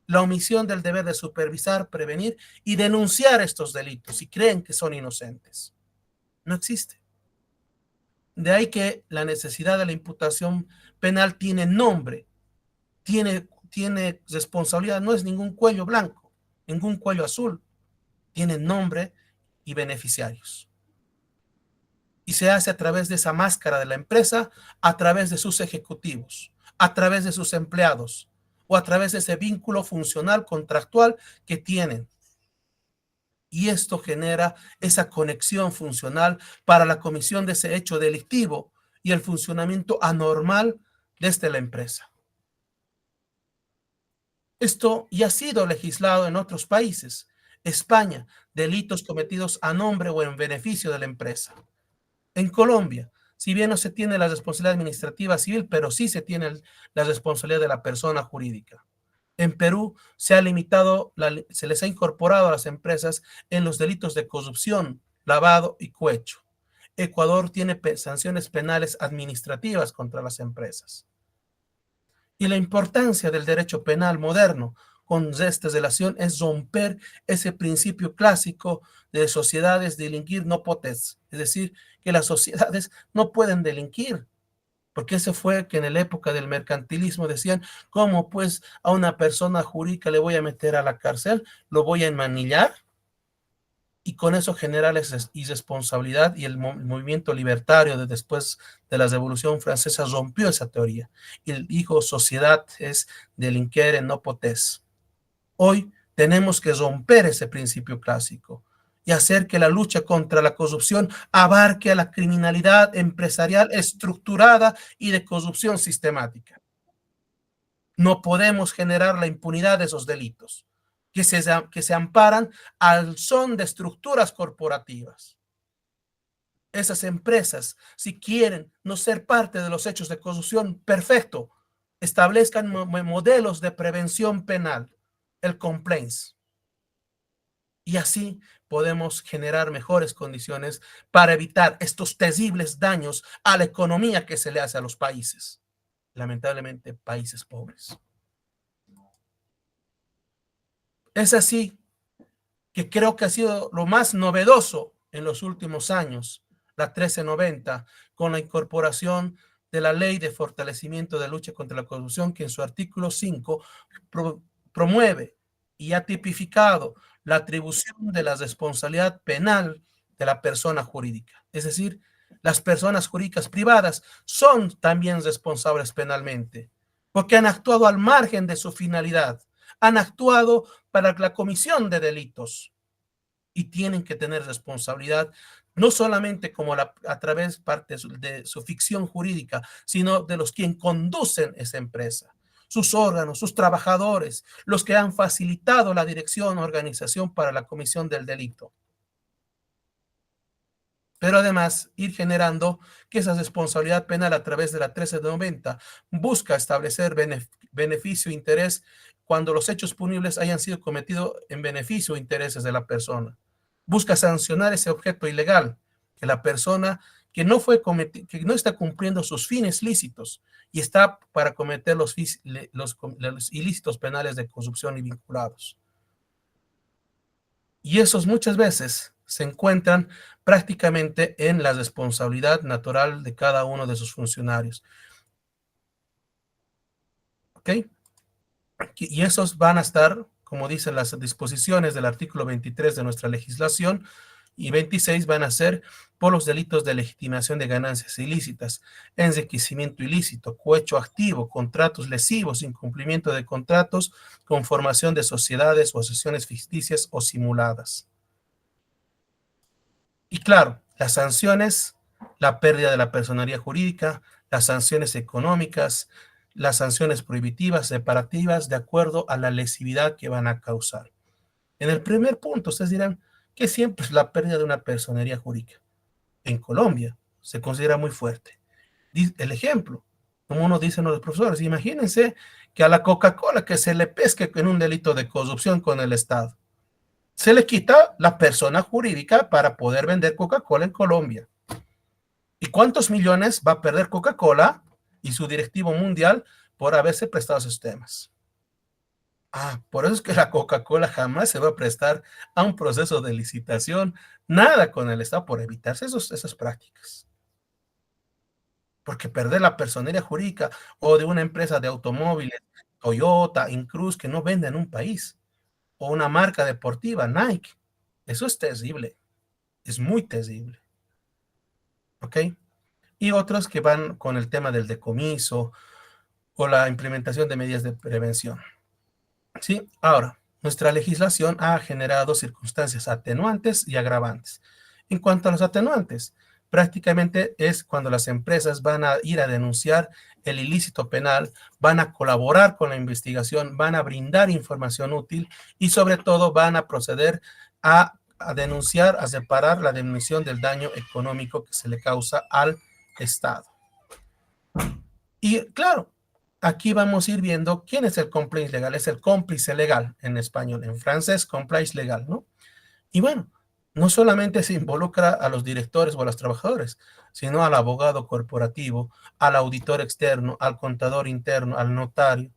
La omisión del deber de supervisar, prevenir y denunciar estos delitos si creen que son inocentes. No existe. De ahí que la necesidad de la imputación penal tiene nombre, tiene responsabilidad, no es ningún cuello blanco, ningún cuello azul, tiene nombre y beneficiarios. Y se hace a través de esa máscara de la empresa, a través de sus ejecutivos, a través de sus empleados o a través de ese vínculo funcional contractual que tienen. Y esto genera esa conexión funcional para la comisión de ese hecho delictivo y el funcionamiento anormal desde la empresa. Esto ya ha sido legislado en otros países. España, delitos cometidos a nombre o en beneficio de la empresa. En Colombia, si bien no se tiene la responsabilidad administrativa civil, pero sí se tiene la responsabilidad de la persona jurídica. En Perú se les ha incorporado a las empresas en los delitos de corrupción, lavado y cohecho. Ecuador tiene sanciones penales administrativas contra las empresas. Y la importancia del derecho penal moderno con esta relación es romper ese principio clásico de sociedades delinquir no potest, es decir, que las sociedades no pueden delinquir, porque ese fue que en la época del mercantilismo decían, ¿cómo pues a una persona jurídica le voy a meter a la cárcel? ¿Lo voy a enmanillar? Y con eso generar esa irresponsabilidad y el movimiento libertario de después de la Revolución Francesa rompió esa teoría. Y dijo, sociedad es delinquere no potest. Hoy tenemos que romper ese principio clásico y hacer que la lucha contra la corrupción abarque a la criminalidad empresarial estructurada y de corrupción sistemática. No podemos generar la impunidad de esos delitos que se amparan al son de estructuras corporativas. Esas empresas, si quieren no ser parte de los hechos de corrupción, perfecto, establezcan modelos de prevención penal, el compliance. Y así podemos generar mejores condiciones para evitar estos terribles daños a la economía que se le hace a los países, lamentablemente países pobres. Es así que creo que ha sido lo más novedoso en los últimos años la 1390, con la incorporación de la Ley de Fortalecimiento de Lucha contra la Corrupción, que en su artículo 5 promueve y ha tipificado la atribución de la responsabilidad penal de la persona jurídica. Es decir, las personas jurídicas privadas son también responsables penalmente, porque han actuado al margen de su finalidad, han actuado para la comisión de delitos y tienen que tener responsabilidad, no solamente como a través de su ficción jurídica, sino de los quienes conducen esa empresa, sus órganos, sus trabajadores, los que han facilitado la dirección o organización para la comisión del delito. Pero además ir generando que esa responsabilidad penal a través de la 1390 busca establecer beneficio e interés cuando los hechos punibles hayan sido cometidos en beneficio o intereses de la persona. Busca sancionar ese objeto ilegal, que la persona que no está cumpliendo sus fines lícitos y está para cometer los ilícitos penales de corrupción y vinculados. Y esos muchas veces se encuentran prácticamente en la responsabilidad natural de cada uno de sus funcionarios. ¿Ok? Y esos van a estar, como dicen las disposiciones del artículo 23 de nuestra legislación, y 26 van a ser por los delitos de legitimación de ganancias ilícitas, enriquecimiento ilícito, cohecho activo, contratos lesivos, incumplimiento de contratos, conformación de sociedades o asociaciones ficticias o simuladas. Y claro, las sanciones, la pérdida de la personería jurídica, las sanciones económicas, las sanciones prohibitivas, separativas, de acuerdo a la lesividad que van a causar. En el primer punto, ustedes dirán que siempre es la pérdida de una personería jurídica. En Colombia se considera muy fuerte. El ejemplo, como uno dice los profesores, imagínense que a la Coca-Cola que se le pesque en un delito de corrupción con el Estado, se le quita la persona jurídica para poder vender Coca-Cola en Colombia. ¿Y cuántos millones va a perder Coca-Cola y su directivo mundial por haberse prestado a esos temas? Por eso es que la Coca-Cola jamás se va a prestar a un proceso de licitación, nada con el Estado por evitarse esas prácticas. Porque perder la personería jurídica o de una empresa de automóviles, Toyota, Incruz, que no vende en un país, o una marca deportiva, Nike, eso es terrible, es muy terrible. ¿Ok? Y otros que van con el tema del decomiso o la implementación de medidas de prevención. ¿Sí? Ahora, nuestra legislación ha generado circunstancias atenuantes y agravantes. En cuanto a los atenuantes, prácticamente es cuando las empresas van a ir a denunciar el ilícito penal, van a colaborar con la investigación, van a brindar información útil y sobre todo van a proceder a denunciar, a separar la disminución del daño económico que se le causa al Estado. Y claro, aquí vamos a ir viendo quién es el cómplice legal. Es el cómplice legal en español, en francés, cómplice legal, ¿no? Y bueno, no solamente se involucra a los directores o a los trabajadores, sino al abogado corporativo, al auditor externo, al contador interno, al notario,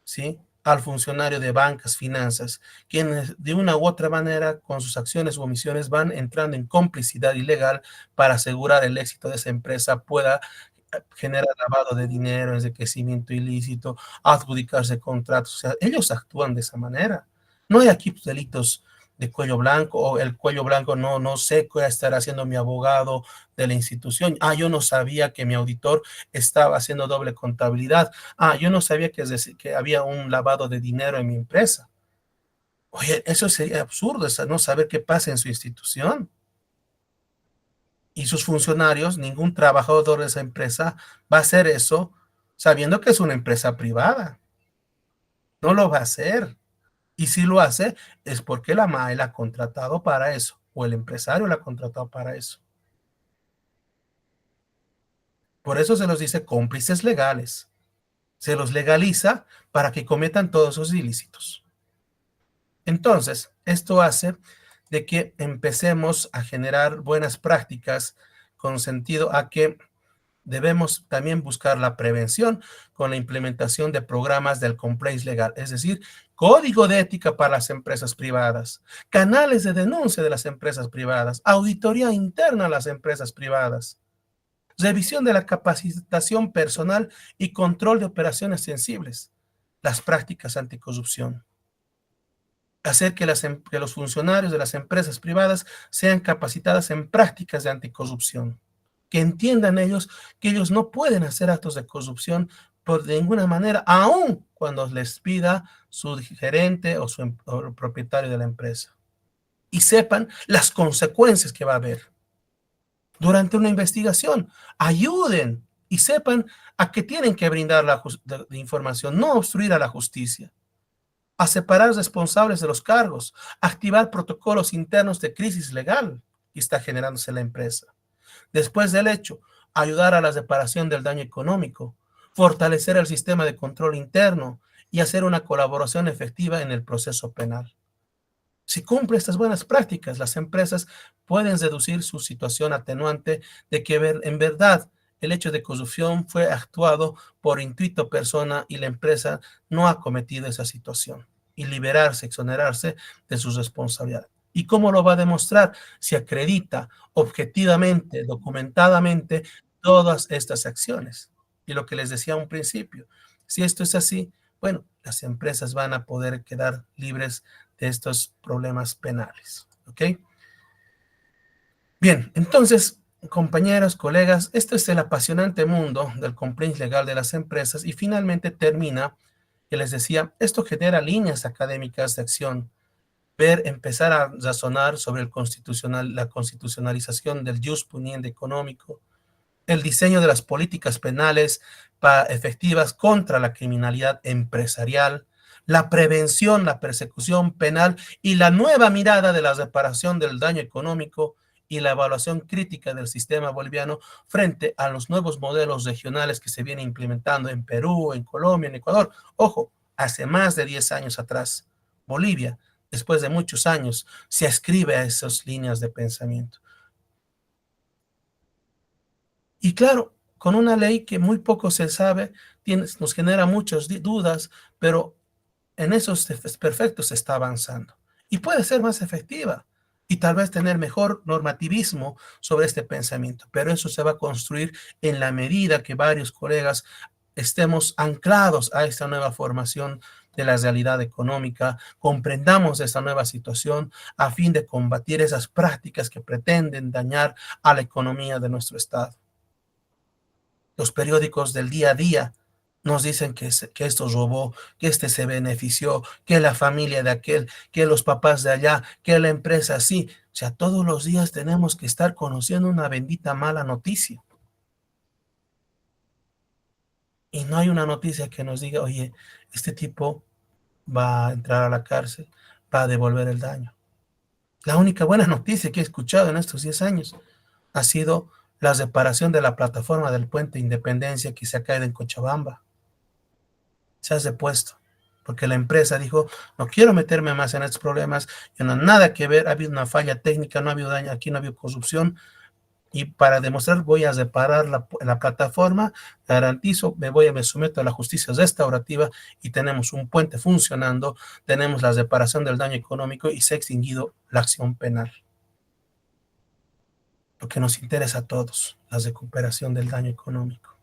¿sí? Al funcionario de bancas, finanzas, quienes de una u otra manera, con sus acciones u omisiones, van entrando en complicidad ilegal para asegurar el éxito de esa empresa, pueda generar lavado de dinero, enriquecimiento ilícito, adjudicarse contratos. O sea, ellos actúan de esa manera. No hay aquí delitos de cuello blanco, o el cuello blanco no sé qué estará haciendo mi abogado de la institución. Yo no sabía que mi auditor estaba haciendo doble contabilidad. Yo no sabía que había un lavado de dinero en mi empresa. Oye, eso sería absurdo, no saber qué pasa en su institución. Y sus funcionarios, ningún trabajador de esa empresa va a hacer eso sabiendo que es una empresa privada. No lo va a hacer. Y si lo hace, es porque la MAE la ha contratado para eso, o el empresario la ha contratado para eso. Por eso se los dice cómplices legales. Se los legaliza para que cometan todos esos ilícitos. Entonces, esto hace de que empecemos a generar buenas prácticas con sentido a que debemos también buscar la prevención con la implementación de programas del compliance legal, es decir, código de ética para las empresas privadas, canales de denuncia de las empresas privadas, auditoría interna a las empresas privadas, revisión de la capacitación personal y control de operaciones sensibles, las prácticas anticorrupción. Hacer que los funcionarios de las empresas privadas sean capacitadas en prácticas de anticorrupción, que entiendan ellos que ellos no pueden hacer actos de corrupción por ninguna manera, aun cuando les pida su gerente o el propietario de la empresa. Y sepan las consecuencias que va a haber durante una investigación. Ayuden y sepan a qué tienen que brindar la información, no obstruir a la justicia, a separar responsables de los cargos, activar protocolos internos de crisis legal que está generándose en la empresa. Después del hecho, ayudar a la reparación del daño económico, fortalecer el sistema de control interno y hacer una colaboración efectiva en el proceso penal. Si cumple estas buenas prácticas, las empresas pueden reducir su situación atenuante de que en verdad el hecho de corrupción fue actuado por intuito persona y la empresa no ha cometido esa situación y liberarse, exonerarse de su responsabilidad. ¿Y cómo lo va a demostrar? Si acredita objetivamente, documentadamente todas estas acciones. Y lo que les decía a un principio, si esto es así, bueno, las empresas van a poder quedar libres de estos problemas penales. ¿Ok? Bien, entonces, compañeros, colegas, este es el apasionante mundo del compliance legal de las empresas y finalmente termina, que les decía, esto genera líneas académicas de acción, empezar a razonar sobre la constitucionalización del jus puniendi económico, el diseño de las políticas penales efectivas contra la criminalidad empresarial, la prevención, la persecución penal y la nueva mirada de la reparación del daño económico y la evaluación crítica del sistema boliviano frente a los nuevos modelos regionales que se vienen implementando en Perú, en Colombia, en Ecuador. Ojo, hace más de 10 años atrás, Bolivia, después de muchos años, se ascribe a esas líneas de pensamiento. Y claro, con una ley que muy poco se sabe, nos genera muchas dudas, pero en esos perfectos se está avanzando. Y puede ser más efectiva y tal vez tener mejor normativismo sobre este pensamiento, pero eso se va a construir en la medida que varios colegas estemos anclados a esta nueva formación de la realidad económica, comprendamos esta nueva situación a fin de combatir esas prácticas que pretenden dañar a la economía de nuestro Estado. Los periódicos del día a día nos dicen que esto robó, que este se benefició, que la familia de aquel, que los papás de allá, que la empresa así. O sea, todos los días tenemos que estar conociendo una bendita mala noticia. Y no hay una noticia que nos diga, oye, este tipo va a entrar a la cárcel, va a devolver el daño. La única buena noticia que he escuchado en estos 10 años ha sido la reparación de la plataforma del Puente Independencia que se ha caído en Cochabamba. Se ha repuesto, porque la empresa dijo, no quiero meterme más en estos problemas, yo no nada que ver, ha habido una falla técnica, no ha habido daño, aquí no ha habido corrupción, y para demostrar voy a reparar la plataforma, garantizo, me someto a la justicia restaurativa y tenemos un puente funcionando, tenemos la reparación del daño económico y se ha extinguido la acción penal. Lo que nos interesa a todos, la recuperación del daño económico.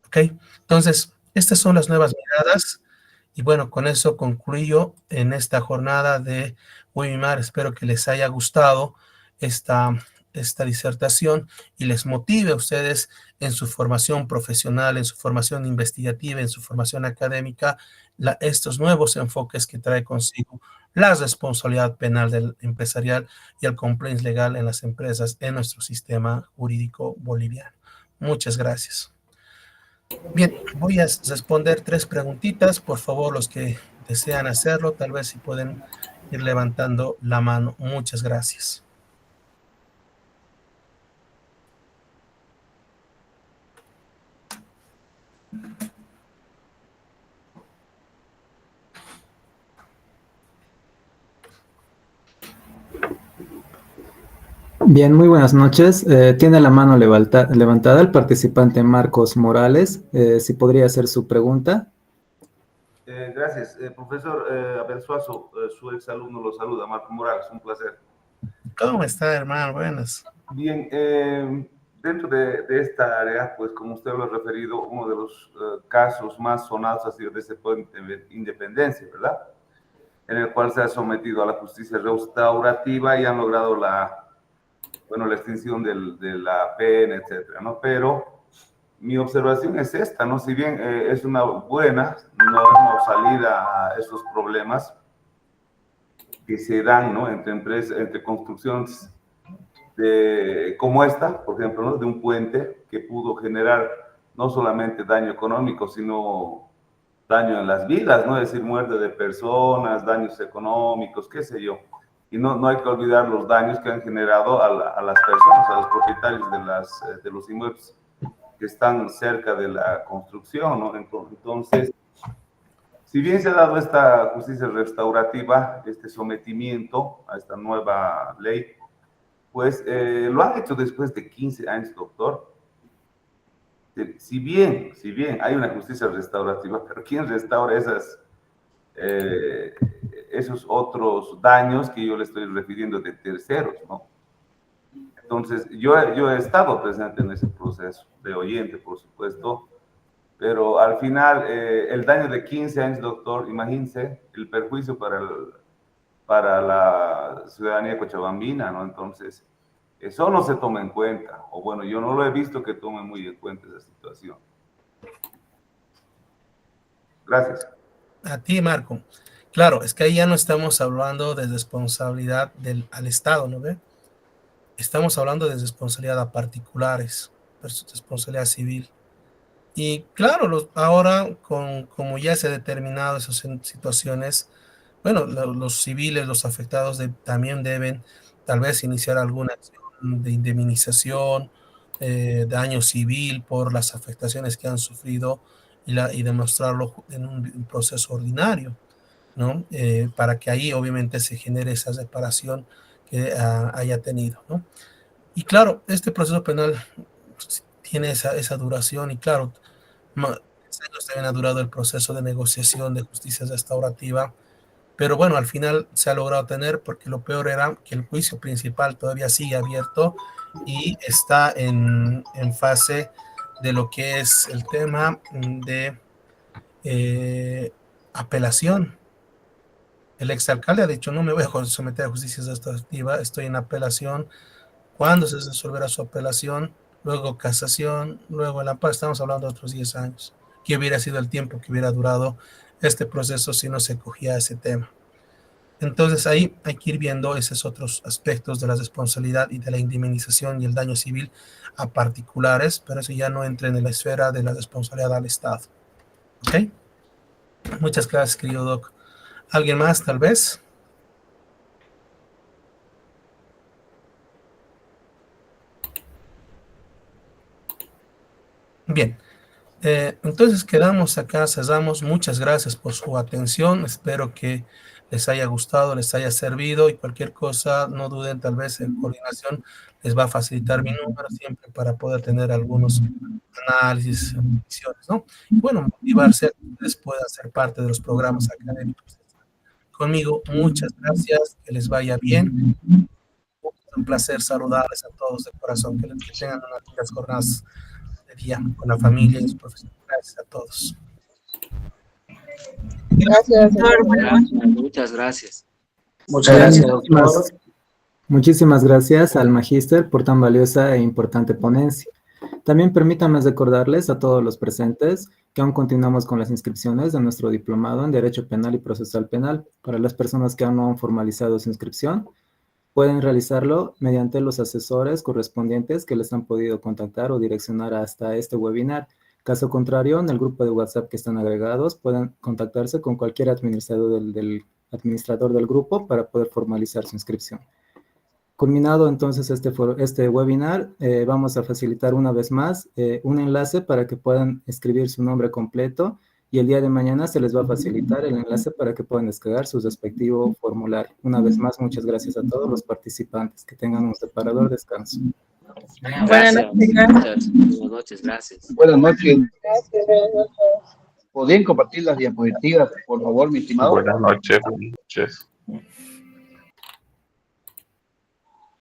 ¿Ok? Entonces, estas son las nuevas miradas. Y bueno, con eso concluyo en esta jornada de Wimar. Espero que les haya gustado esta disertación y les motive a ustedes en su formación profesional, en su formación investigativa, en su formación académica, estos nuevos enfoques que trae consigo la responsabilidad penal del empresarial y el compliance legal en las empresas en nuestro sistema jurídico boliviano. Muchas gracias. Bien, voy a responder 3 preguntitas. Por favor, los que desean hacerlo, tal vez si pueden ir levantando la mano. Muchas gracias. Bien, muy buenas noches. Tiene la mano levantada el participante Marcos Morales. Si podría hacer su pregunta. Gracias. Profesor Abel Suazo, su exalumno lo saluda, Marco Morales, un placer. ¿Cómo está, hermano? Buenas. Bien, dentro de esta área, pues como usted lo ha referido, uno de los casos más sonados ha sido de ese puente de Independencia, ¿verdad? En el cual se ha sometido a la justicia restaurativa y han logrado la extinción de la pena, etcétera, ¿no? Pero mi observación es esta, ¿no? Si bien es una buena salida a esos problemas que se dan, ¿no? Entre empresas, entre construcciones como esta, por ejemplo, ¿no? De un puente que pudo generar no solamente daño económico, sino daño en las vidas, ¿no? Es decir, muerte de personas, daños económicos, qué sé yo. Y no hay que olvidar los daños que han generado a las personas, a los propietarios de los inmuebles que están cerca de la construcción, ¿no? Entonces, si bien se ha dado esta justicia restaurativa, este sometimiento a esta nueva ley, pues lo han hecho después de 15 años, doctor. Si bien hay una justicia restaurativa, pero ¿quién restaura esos otros daños que yo le estoy refiriendo de terceros, ¿no? Entonces, yo he estado presente en ese proceso, de oyente, por supuesto, pero al final, el daño de 15 años, doctor, imagínense el perjuicio para la ciudadanía cochabambina, ¿no? Entonces, eso no se toma en cuenta, o bueno, yo no lo he visto que tome muy en cuenta esa situación. Gracias. A ti, Marco. Claro, es que ahí ya no estamos hablando de responsabilidad al Estado, ¿no ve? Estamos hablando de responsabilidad a particulares, responsabilidad civil. Y claro, ahora, como ya se ha determinado esas situaciones, bueno, los civiles, los afectados también deben tal vez iniciar alguna acción de indemnización, daño civil por las afectaciones que han sufrido y demostrarlo en un proceso ordinario, ¿no? Para que ahí obviamente se genere esa reparación que haya tenido, ¿no? Y claro, este proceso penal tiene esa duración y claro, años también ha durado el proceso de negociación de justicia restaurativa, pero bueno, al final se ha logrado tener porque lo peor era que el juicio principal todavía sigue abierto y está en fase de lo que es el tema de apelación. El exalcalde ha dicho, no me voy a someter a justicia restaurativa, estoy en apelación. ¿Cuándo se resolverá su apelación? Luego casación, luego el amparo. Estamos hablando de otros 10 años. ¿Qué hubiera sido el tiempo que hubiera durado este proceso si no se cogía ese tema? Entonces ahí hay que ir viendo esos otros aspectos de la responsabilidad y de la indemnización y el daño civil a particulares, pero eso ya no entra en la esfera de la responsabilidad al Estado. ¿Ok? Muchas gracias, querido Doc. ¿Alguien más, tal vez? Bien. Entonces quedamos acá, cerramos. Muchas gracias por su atención. Espero que les haya gustado, les haya servido y cualquier cosa, no duden, tal vez en coordinación les va a facilitar mi número siempre para poder tener algunos análisis, visiones, ¿no? Y bueno, motivarse a que ustedes puedan ser parte de los programas académicos. Conmigo, muchas gracias, que les vaya bien. Es un placer saludarles a todos de corazón, que tengan unas lindas jornadas de día con la familia y los profesores. Gracias a todos. Gracias, doctor. Muchas gracias. Muchas gracias, doctor. Muchísimas gracias al Magíster por tan valiosa e importante ponencia. También permítanme recordarles a todos los presentes que aún continuamos con las inscripciones de nuestro diplomado en Derecho Penal y Procesal Penal. Para las personas que aún no han formalizado su inscripción, pueden realizarlo mediante los asesores correspondientes que les han podido contactar o direccionar hasta este webinar. Caso contrario, en el grupo de WhatsApp que están agregados, pueden contactarse con cualquier administrador del grupo para poder formalizar su inscripción. Culminado entonces este webinar, vamos a facilitar una vez más un enlace para que puedan escribir su nombre completo y el día de mañana se les va a facilitar el enlace para que puedan descargar su respectivo formulario. Una vez más, muchas gracias a todos los participantes. Que tengan un separador descanso. Gracias. Buenas noches, gracias. Buenas noches. ¿Podrían compartir las diapositivas, por favor, mi estimado? Buenas noches.